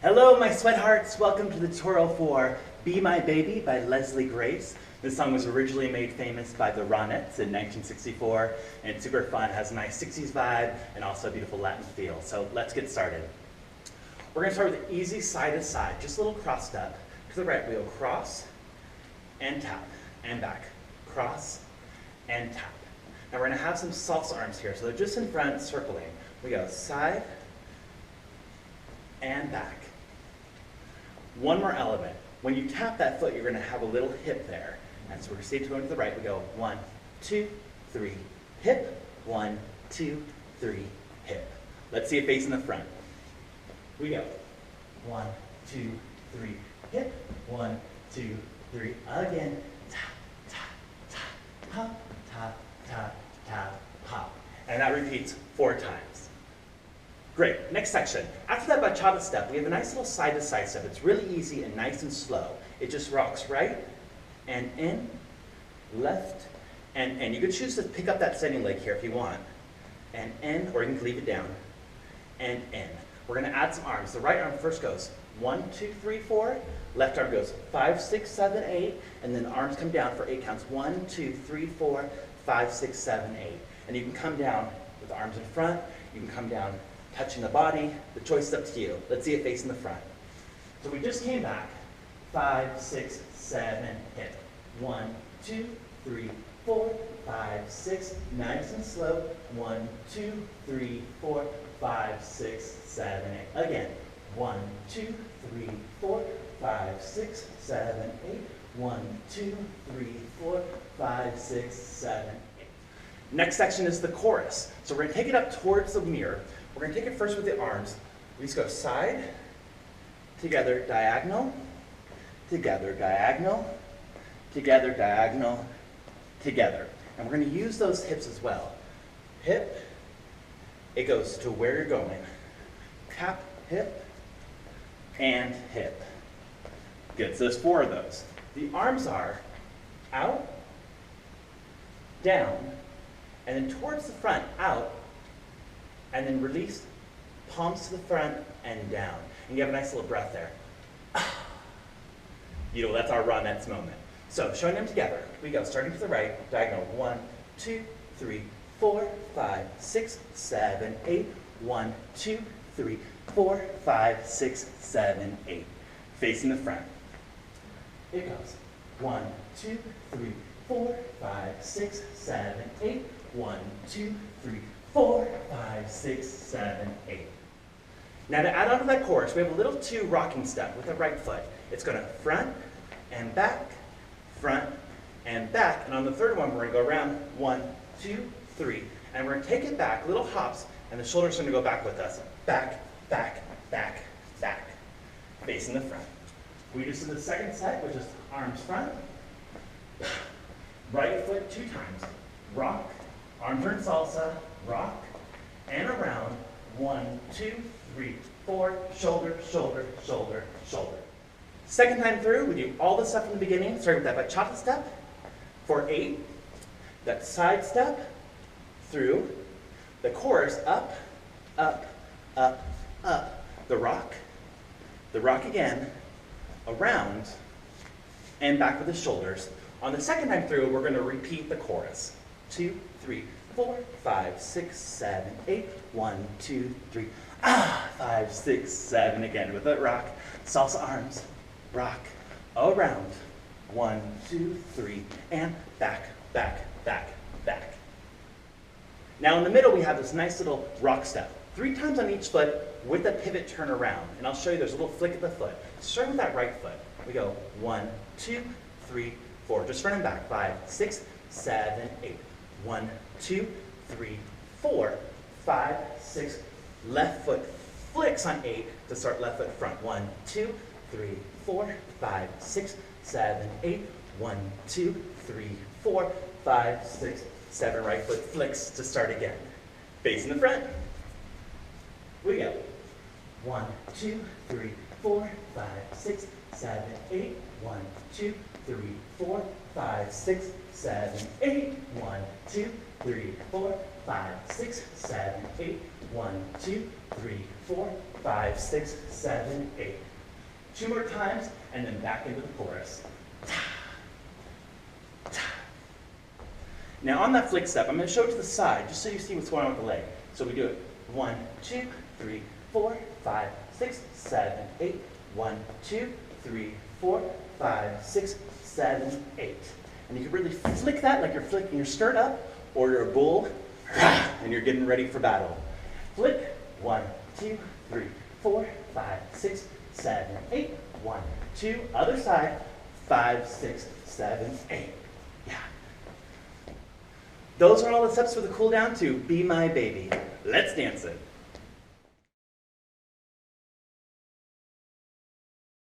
Hello, my sweathearts. Welcome to the tutorial for Be My Baby by Leslie Grace. This song was originally made famous by the Ronettes in 1964, and it's super fun, has a nice 60s vibe, and also a beautiful Latin feel. So let's get started. We're going to start with an easy side to side, just a little cross step. To the right, we go cross, and tap, and back. Cross, and tap. Now we're going to have some salsa arms here, so they're just in front, circling. We go side, and back. One more element. When you tap that foot, you're going to have a little hip there. And so we're going to go to the right. We go 1, 2, 3, hip. 1, 2, 3, hip. Let's see it facing the front. We go 1, 2, 3, hip. 1, 2, 3. Again. Tap, tap, tap, hop, tap, tap, tap, hop. And that repeats 4 times. Great, next section. After that bachata step, we have a nice little side-to-side step. It's really easy and nice and slow. It just rocks right and in, left, and in. You could choose to pick up that standing leg here if you want, and in, or you can leave it down, and in. We're gonna add some arms. The right arm first goes 1, 2, 3, 4. Left arm goes 5, 6, 7, 8, and then arms come down for 8 counts. 1, 2, 3, 4, 5, 6, 7, 8. And you can come down with the arms in front. You can come down touching the body. The choice is up to you. Let's see it facing the front. So we just came back. 5, 6, 7, hip. 1, 2, 3, 4, 5, 6. Nice and slow. 1, 2, 3, 4, 5, 6, 7, 8. Again. 1, 2, 3, 4, 5, 6, 7, 8. 1, 2, 3, 4, 5, 6, 7, 8. Next section is the chorus. So we're going to take it up towards the mirror. We're going to take it first with the arms. We just go side, together, diagonal, together, diagonal, together, diagonal, together. And we're going to use those hips as well. Hip, it goes to where you're going. Tap, hip, and hip. Good, so there's 4 of those. The arms are out, down, and then towards the front, out, and then release, palms to the front and down. And you have a nice little breath there. That's our Ronettes moment. So showing them together, we go starting to the right, diagonal. 1, 2, 3, 4, 5, 6, 7, 8. 1, 2, 3, 4, 5, 6, 7, 8. Facing the front. It goes 1, 2, 3, 4, 5, 6, 7, 8. 1, 2, 3, 4, 5, 6, 7, 8. Now to add on to that chorus, we have a little 2 rocking step with the right foot. It's going to front and back, and on the third one, we're going to go around 1, 2, 3. And we're going to take it back, little hops, and the shoulders are going to go back with us. Back, back, back, back. Facing the front. We just did the second set, which is arms front. Right foot 2 times. Rock, arms are in salsa, rock, and around. 1, 2, 3, 4, shoulder, shoulder, shoulder, shoulder. Second time through, we do all the stuff from the beginning, starting with that bachata step for 8, that side step through, the chorus up, up, up, up, the rock again, around, and back with the shoulders. On the second time through, we're going to repeat the chorus. 2, 3, 4, 5, 6, 7, 8. 1, 2, 3, 5, 6, 7 again with that rock. Salsa arms, rock, around. 1, 2, 3, and back, back, back, back. Now in the middle we have this nice little rock step. 3 times on each foot with a pivot turn around. And I'll show you there's a little flick of the foot. Starting with that right foot. We go 1, 2, 3, 4. Just front and back. 5, 6, 7, 8. 1, 2, 3, 4, 5, 6. Left foot flicks on 8 to start left foot front. 1, 2, 3, 4, 5, 6, 7, 8. 1, 2, 3, 4, 5, 6, 7. Right foot flicks to start again. Facing the front. We go. 1, 2, 3, 4, 5, 6, 7, 8. 1, 2, 3, 4, 5, 6, 7, 8. 1, 2, 3, 4, 5, 6, 7, 8. 1, 2, 3, 4, 5, 6, 7, 8. 2 more times, and then back into the chorus. Now on that flick step, I'm going to show it to the side, just so you see what's going on with the leg. So we do it 1, 2, 3, 4, 5, 6, 7, 8. 1, 2, 3, 4, 5, 6, 7, 8. And you can really flick that like you're flicking your skirt up, or you're a bull, and you're getting ready for battle. Flick, 1, 2, 3, 4, 5, 6, 7, 8. 1, 2, other side, 5, 6, 7, 8. Yeah. Those are all the steps for the cool down to Be My Baby. Let's dance it.